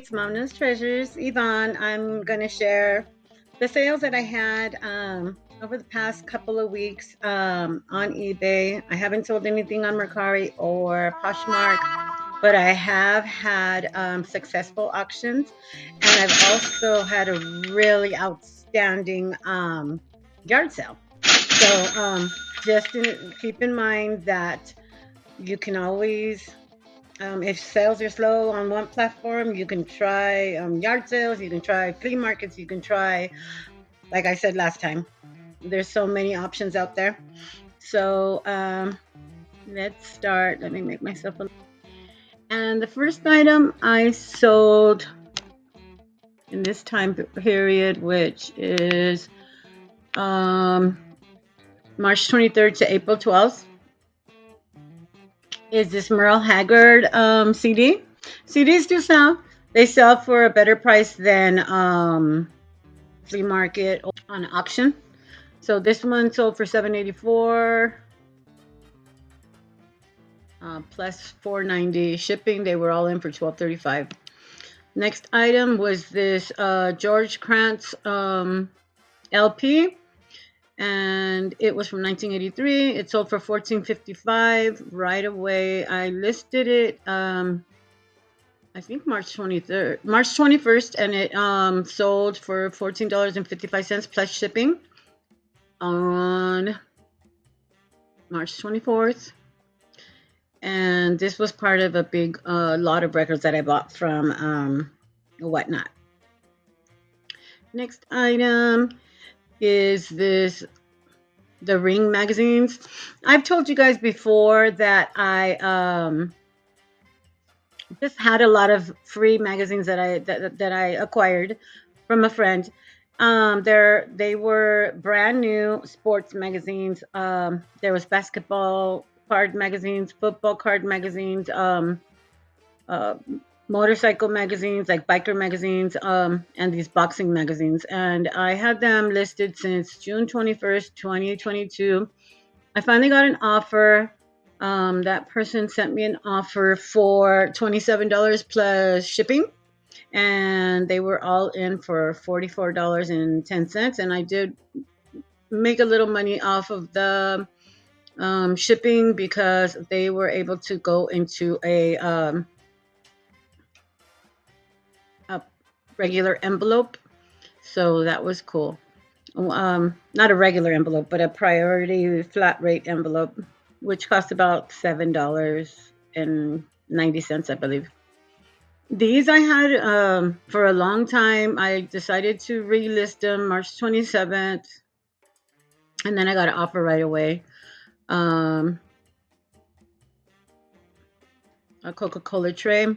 it's Momknowstreasures, Yvonne. I'm going to share the sales that I had over the past couple of weeks on eBay. I haven't sold anything on Mercari or Poshmark, but I have had successful auctions, and I've also had a really outstanding yard sale. So keep in mind that you can always if sales are slow on one platform, you can try yard sales, you can try flea markets, you can try, like I said last time, there's so many options out there. So let's start. Let me make myself a. And the first item I sold in this time period, which is March 23rd to April 12th, is this Merle Haggard CD. CDs do sell. They sell for a better price than flea market or on auction. So this one sold for $7.84 plus $4.90 shipping. They were all in for $12.35. Next item was this George Krantz LP, and it was from 1983. It sold for $14.55 right away. I listed it I think March 21st, and it sold for $14.55 plus shipping on March 24th. And this was part of a big lot of records that I bought from Whatnot. Next item is the Ring magazines. I've told you guys before that I just had a lot of free magazines that I acquired from a friend. They were brand new sports magazines. There was basketball card magazines, football card magazines, uh, motorcycle magazines like biker magazines, and these boxing magazines. And I had them listed since June 21st, 2022. I finally got an offer. That person sent me an offer for $27 plus shipping, and they were all in for $44.10. And I did make a little money off of the shipping because they were able to go into a regular envelope. So that was cool. Not a regular envelope, but a priority flat rate envelope, which cost about $7.90, I believe. These I had for a long time. I decided to relist them March 27th, and then I got an offer right away. A Coca-Cola tray.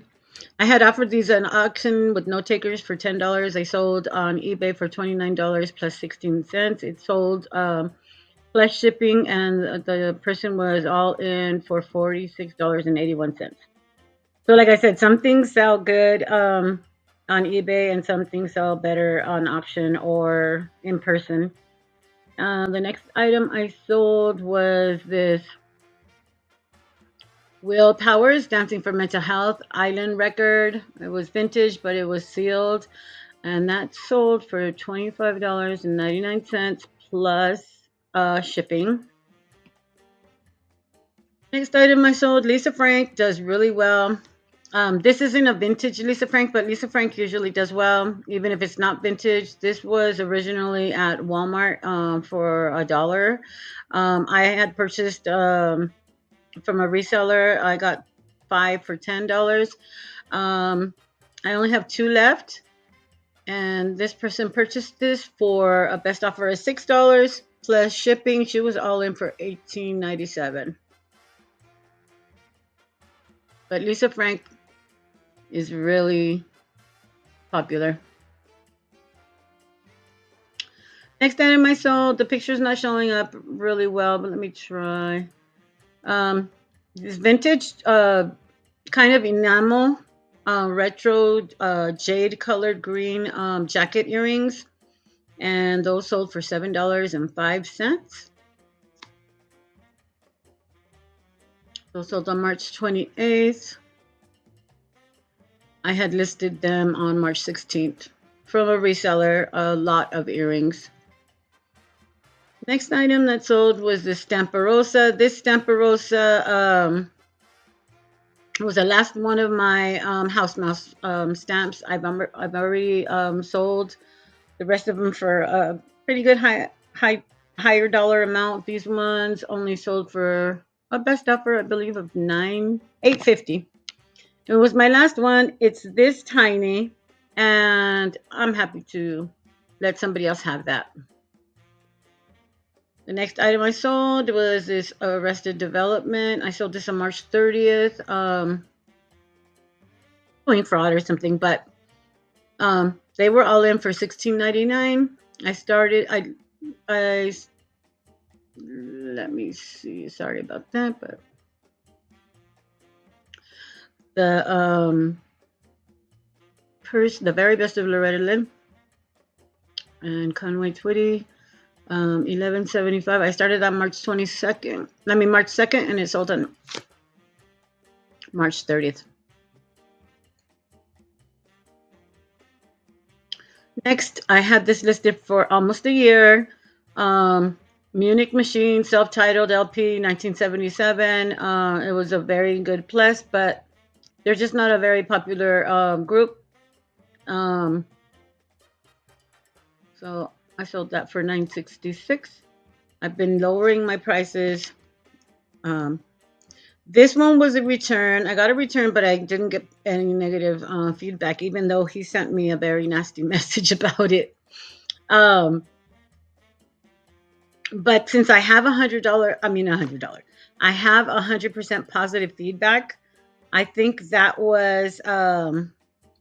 I had offered these at an auction with no takers for $10. I sold on eBay for $29 plus 16 cents. It sold plus shipping, and the person was all in for $46.81. So like I said, some things sell good on eBay and some things sell better on auction or in person. The next item I sold was this Will Powers, Dancing for Mental Health Island record. It was vintage, but it was sealed. And that sold for $25.99 plus shipping. Next item I sold, Lisa Frank, does really well. This isn't a vintage Lisa Frank, but Lisa Frank usually does well, even if it's not vintage. This was originally at Walmart for $1. I had purchased from a reseller. I got 5 for $10. I only have 2 left, and this person purchased this for a best offer of $6 plus shipping. She was all in for $18.97. But Lisa Frank is really popular. Next item I sold, the picture's not showing up really well, but let me try. This vintage kind of enamel retro jade colored green jacket earrings, and those sold for $7.05. Those sold on March 28th. I I had listed them on March 16th from a reseller, a lot of earrings. Next item that sold was the Stamparosa. This Stamparosa was the last one of my house mouse stamps. I've already sold the rest of them for a pretty good higher dollar amount. These ones only sold for a best offer, I believe, of $8.50. It was my last one. It's this tiny, and I'm happy to let somebody else have that. The next item I sold was this Arrested Development. I sold this on March 30th. Doing fraud or something, but they were all in for $16.99. I let me see. Sorry about that, but the purse, the very best of Loretta Lynn and Conway Twitty, 11.75. I started on March 22nd. March 2nd, and it sold on March 30th. Next, I had this listed for almost a year. Munich Machine, self-titled LP, 1977. It was a very good plus, but they're just not a very popular group. So I sold that for $9.66. I've been lowering my prices. This one was a return. I got a return, but I didn't get any negative feedback, even though he sent me a very nasty message about it. But since I have $100, I have 100% positive feedback. I think that was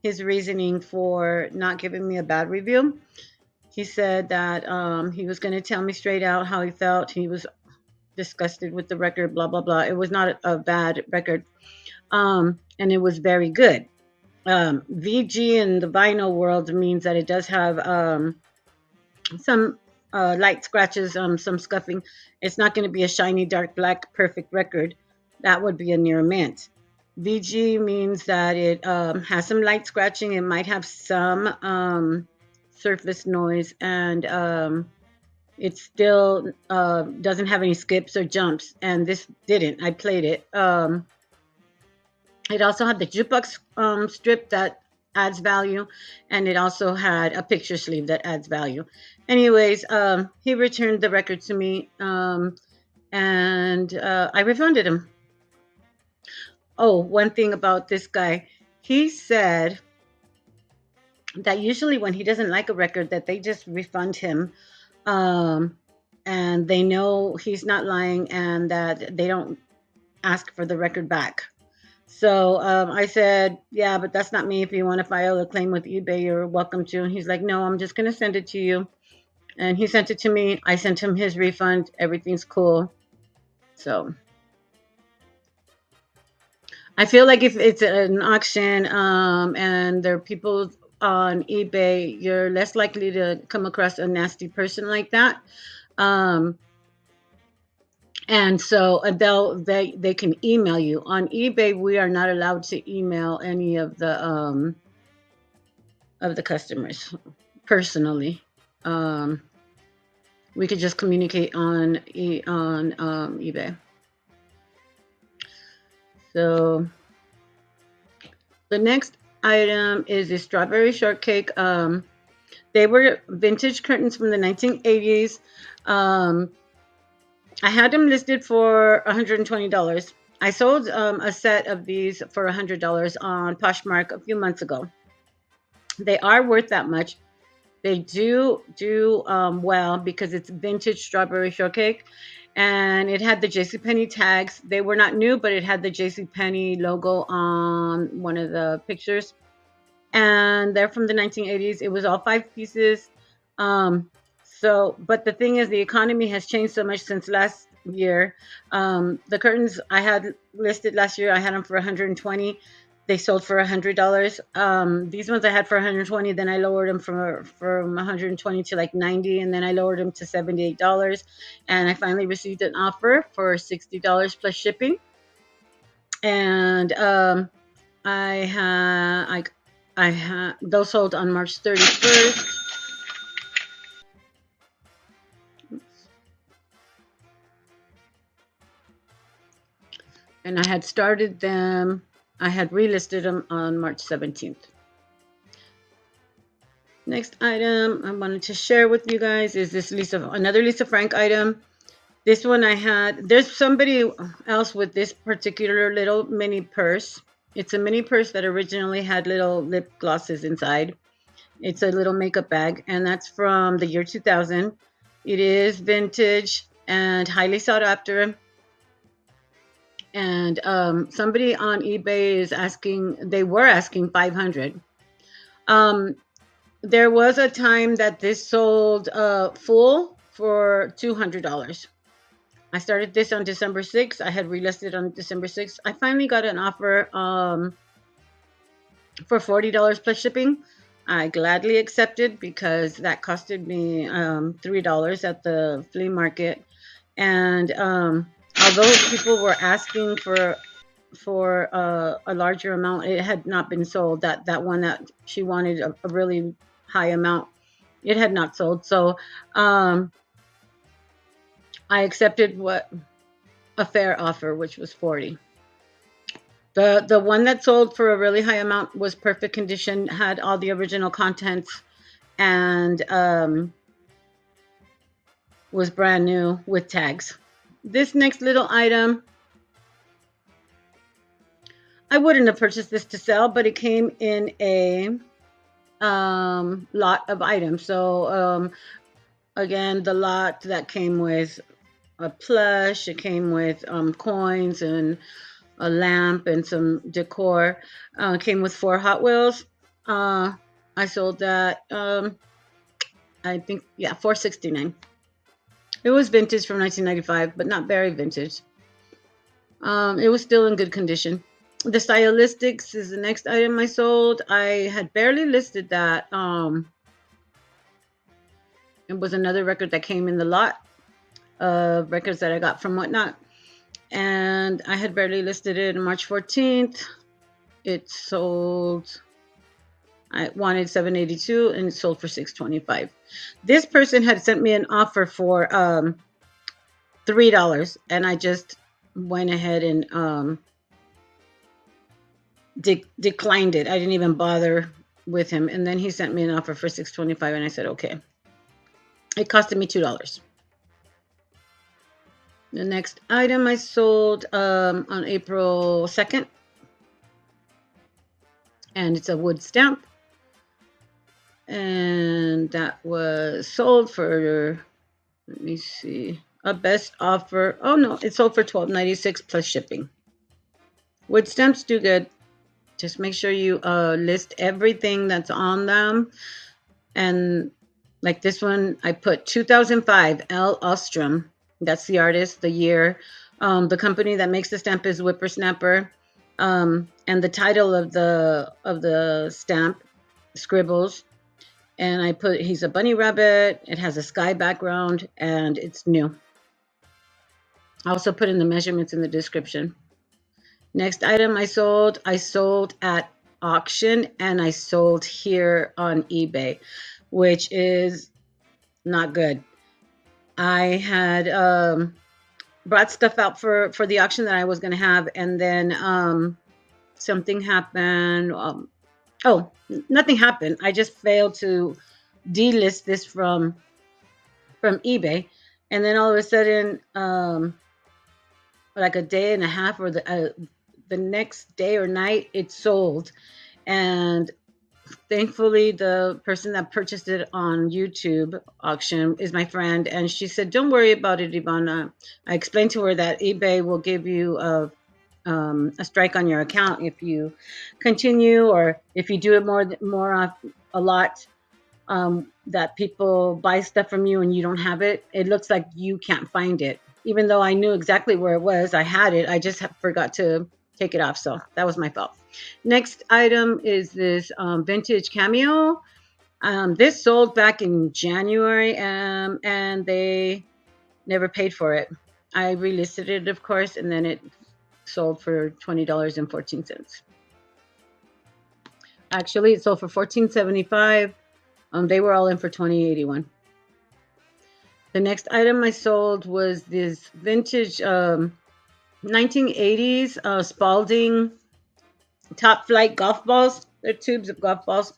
his reasoning for not giving me a bad review. He said that he was going to tell me straight out how he felt. He was disgusted with the record, blah, blah, blah. It was not a bad record. And it was very good. VG in the vinyl world means that it does have some light scratches, some scuffing. It's not going to be a shiny, dark black, perfect record. That would be a near mint. VG means that it has some light scratching. It might have some surface noise, and it still doesn't have any skips or jumps. And this didn't. I played it. It also had the jukebox strip that adds value, and it also had a picture sleeve that adds value. Anyways, he returned the record to me, and I refunded him. Oh, one thing about this guy, he said that usually when he doesn't like a record, that they just refund him, and they know he's not lying, and that they don't ask for the record back. So I said, yeah, but that's not me. If you want to file a claim with eBay, you're welcome to. And he's like, no, I'm just going to send it to you. And he sent it to me. I sent him his refund. Everything's cool. So I feel like if it's an auction and there are people on eBay, you're less likely to come across a nasty person like that. And so they can email you. On eBay, we are not allowed to email any of the customers personally. We could just communicate on eBay. So the next item is a strawberry shortcake. They were vintage curtains from the 1980s. I had them listed for $120. I sold a set of these for $100 on Poshmark a few months ago. They are worth that much. They do well because it's vintage strawberry shortcake, and it had the JCPenney tags. They were not new, but it had the JCPenney logo on one of the pictures, and they're from the 1980s. It was all 5 pieces. But the thing is, the economy has changed so much since last year. The curtains I had listed last year, I had them for $120. They sold for $100. These ones I had for $120. Then I lowered them from $120 to like $90, and then I lowered them to $78. And I finally received an offer for $60 plus shipping. And I those sold on March 31st. And I had started them, I had relisted them on March 17th. Next item I wanted to share with you guys is this another Lisa Frank item. This one there's somebody else with this particular little mini purse. It's a mini purse that originally had little lip glosses inside. It's a little makeup bag, and that's from the year 2000. It is vintage and highly sought after. And somebody on eBay they were asking 500. There was a time that this sold full for $200. I started this on December 6th. I had relisted on December 6th. I finally got an offer for $40 plus shipping. I gladly accepted because that costed me $3 at the flea market. And although people were asking for a larger amount, it had not been sold. That one that she wanted a really high amount, it had not sold. So I accepted a fair offer, which was 40. The one that sold for a really high amount was perfect condition, had all the original contents, and was brand new with tags. This next little item, I wouldn't have purchased this to sell, but it came in a lot of items. So again, the lot that came with a plush, it came with coins and a lamp and some decor. Came with 4 Hot Wheels. I sold that, I think, yeah, $469. It was vintage from 1995, but not very vintage. It was still in good condition. The Stylistics is the next item I sold. I had barely listed that. It was another record that came in the lot of records that I got from Whatnot. And I had barely listed it on March 14th. It sold, I wanted $782 and it sold for $625. This person had sent me an offer for $3, and I just went ahead and declined it. I didn't even bother with him. And then he sent me an offer for $625, and I said, okay. It costed me $2. The next item I sold on April 2nd, and it's a wood stamp. And that was sold for, let me see, a best offer. Oh no, it sold for $12.96 plus shipping. Wood stamps do good. Just make sure you list everything that's on them. And like this one, I put 2005 L. Ostrom. That's the artist, the year. The company that makes the stamp is Whippersnapper. And the title of the stamp, Scribbles. And I put, he's a bunny rabbit. It has a sky background, and it's new. I also put in the measurements in the description. Next item I sold at auction, and I sold here on eBay, which is not good. I had brought stuff out for the auction that I was going to have, and then something happened. Oh, nothing happened. I just failed to delist this from eBay, and then all of a sudden, like a day and a half or the next day or night, it sold. And thankfully, the person that purchased it on YouTube auction is my friend, and she said, "Don't worry about it, Yvonne." I explained to her that eBay will give you a strike on your account if you continue, or if you do it more a lot. That people buy stuff from you and you don't have it. It looks like you can't find it, even though I knew exactly where it was. I had it. I just forgot to take it off. So that was my fault. Next item is this vintage cameo. This sold back in January, and they never paid for it. I relisted it, of course, and then it sold for $20.14. Actually, it sold for $14.75. They were all in for $20.81. The next item I sold was this vintage 1980s Spalding Top Flight golf balls. They're tubes of golf balls,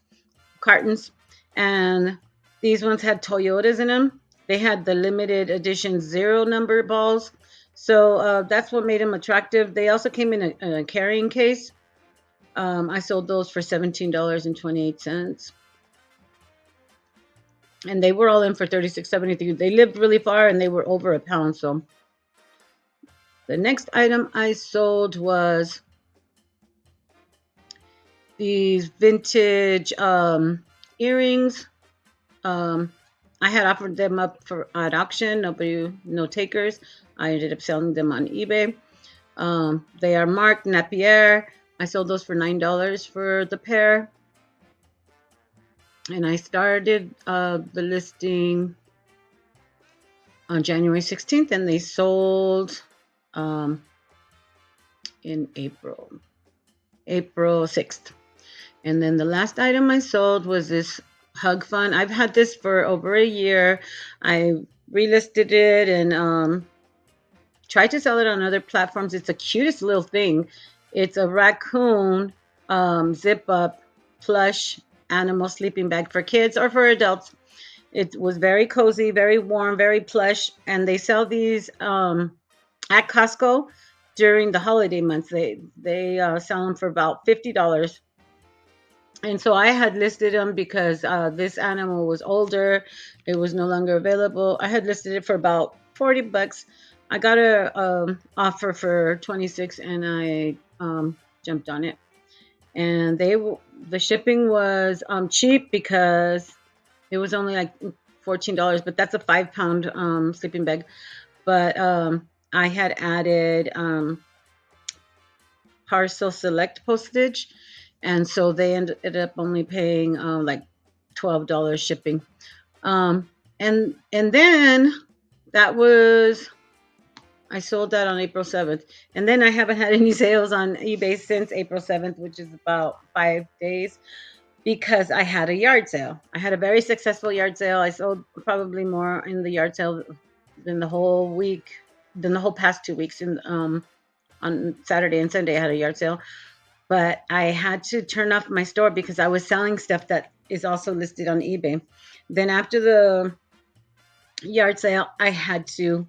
cartons, and these ones had Toyotas in them. They had the limited edition zero number balls, so that's what made them attractive. They also came in a carrying case. I sold those for $17.28, and they were all in for $36.73. They lived really far, and they were over a pound. So the next item I sold was these vintage earrings. I had offered them up for at auction. No takers. I ended up selling them on eBay. They are marked Napier. I sold those for $9 for the pair. And I started the listing on January 16th, and they sold in April 6th. And then the last item I sold was this Hug Fun. I've had this for over a year. I relisted it and tried to sell it on other platforms. It's the cutest little thing. It's a raccoon zip up plush animal sleeping bag for kids or for adults. It was very cozy, very warm, very plush, and they sell these at Costco during the holiday months. They sell them for about $50. And so I had listed them because this animal was older. It was no longer available. I had listed it for about $40. I got a offer for 26, and I jumped on it. And the shipping was cheap because it was only like $14, but that's a 5-pound sleeping bag. But I had added parcel select postage, and so they ended up only paying like $12 shipping. And then that was, I sold that on April 7th. And then I haven't had any sales on eBay since April 7th, which is about 5 days, because I had a yard sale. I had a very successful yard sale. I sold probably more in the yard sale than the whole past 2 weeks. On Saturday and Sunday, I had a yard sale. But I had to turn off my store because I was selling stuff that is also listed on eBay. Then after the yard sale, I had to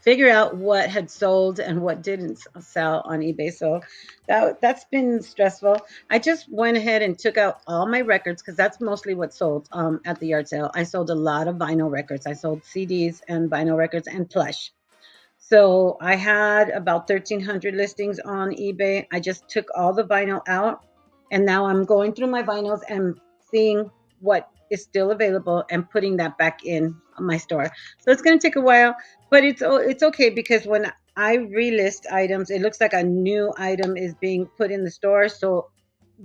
figure out what had sold and what didn't sell on eBay. So that's been stressful. I just went ahead and took out all my records because that's mostly what sold at the yard sale. I sold a lot of vinyl records. I sold CDs and vinyl records and plush. So I had about 1,300 listings on eBay. I just took all the vinyl out, and now I'm going through my vinyls and seeing what is still available and putting that back in my store. So it's going to take a while, but it's okay because when I relist items, it looks like a new item is being put in the store. So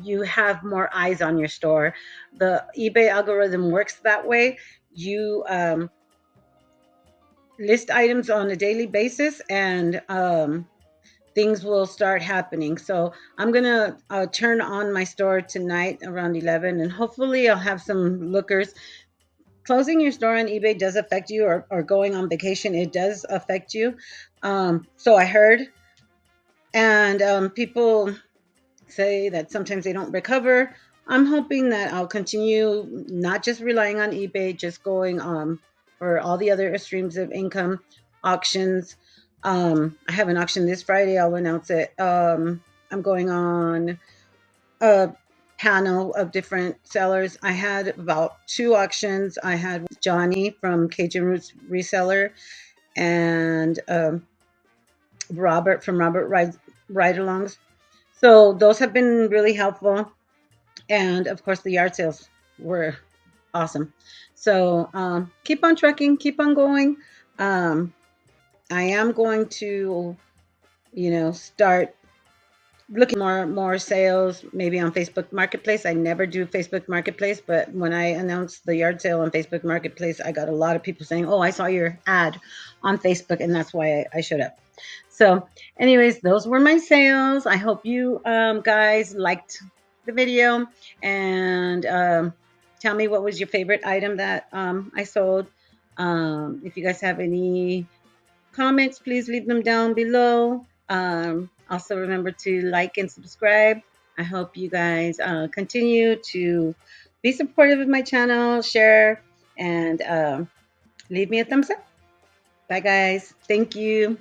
you have more eyes on your store. The eBay algorithm works that way. You list items on a daily basis, and things will start happening. So I'm gonna turn on my store tonight around 11, and hopefully I'll have some lookers. Closing your store on eBay does affect you, or going on vacation, it does affect you. So I heard, and people say that sometimes they don't recover. I'm hoping that I'll continue not just relying on eBay, just going for all the other streams of income, auctions. I have an auction this Friday. I'll announce it. I'm going on a panel of different sellers. I had about 2 auctions. I had Johnny from Cajun Roots Reseller, and Robert from Robert Ride-Alongs. So those have been really helpful. And of course, the yard sales were awesome. So keep on trucking, keep on going. I am going to, start looking more sales maybe on Facebook Marketplace. I never do Facebook Marketplace, but when I announced the yard sale on Facebook Marketplace, I got a lot of people saying, "Oh, I saw your ad on Facebook," and that's why I showed up. So, anyways, those were my sales. I hope you guys liked the video, and tell me what was your favorite item that I sold. If you guys have any comments, please leave them down below. Also, remember to like and subscribe. I hope you guys continue to be supportive of my channel, share, and leave me a thumbs up. Bye, guys. Thank you.